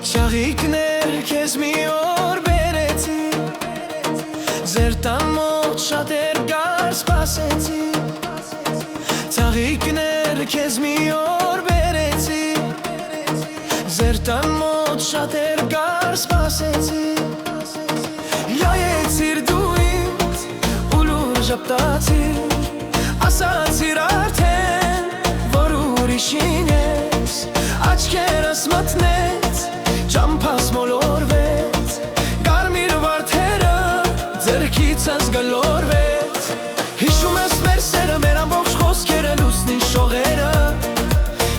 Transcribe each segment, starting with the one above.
Շաղիկներ քեզ մի օր բերեցի, ձեր տան մոտ շատեր գար սպասեցի։ Շաղիկներ քեզ մի օր բերեցի, ձեր տան մոտ շատեր գար սպասեցի։ Յայեցիր դու ինձ ու լուր ժպտացիր, ասացիր արդեն, որ ուրիշին ես, աչքերս մտնեց, ճամփաս մոլորվեց, կարմիր վարդերը ձեռքիցս գլորվեց։ Հիշում ես մեր սերը, մեր ամբողջ խոսքերը, լուսնի շողերը,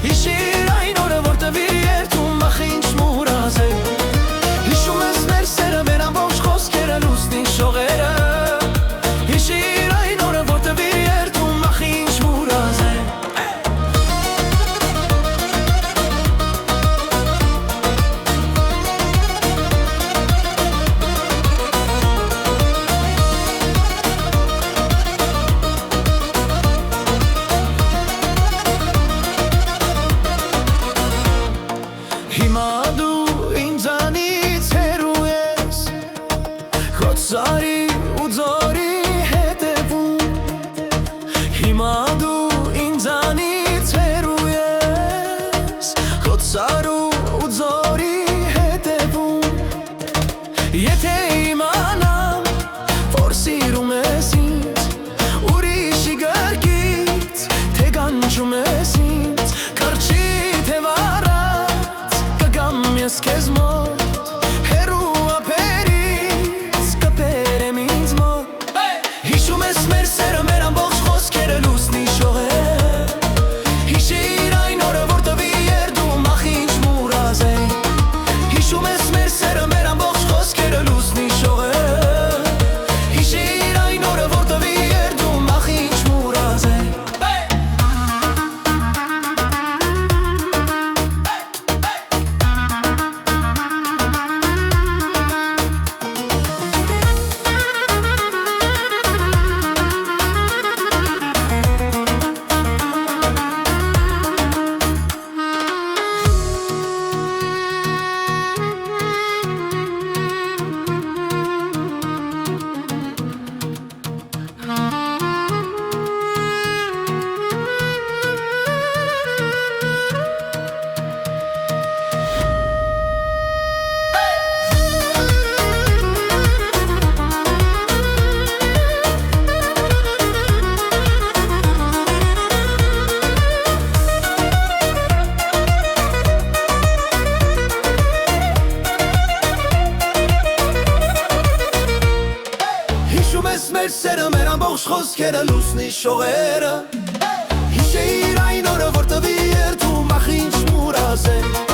հիշիր այն օրը, որ տվիր երդում ախ ինչ մուրազ է։ Հիշում ես մեր սերը, մեր ամբողջ խոսքերը, լուսնի շողերը, հիշիր այն օրը, որ տվիր երդում ախ ինչ մուրազ է։ Հիմա դու ինձանից հեռու ես, քո ծարի ու ձորի հետևում։ Հիմա դու ինձանից հեռու ես, քո ծարու ու ձորի հետևում։ Եթե իմանամ, որ սիրում ես ինձ, ուրիշի գրկից, թե կանչում ես ինձ, կրճի թե վառած, կգամ ես քեզ մոտ, հեռու ափերից, կբերեմ ինձ մոտ։ Հիշում ես մեր սերը, մեր ամբողջ խոսքերը, լուսնի շողերը, հիշիր այն օրը, որ տվի երդում ախ ինչ մուրազ է։ Հիշում ես մեր սերը, մեր ամբողջ խոսքերը, լուսնի շողերը, հիշիր այն օրը, որ տվի երդում ախ ինչ մուրազ է։ Հիշում ես մեր սերը, մեր ամբողջ խոսքերը, լուսնի շողերը, հիշեիր այն օրը, որ տվի երդում ախ ինչ մուրազ է։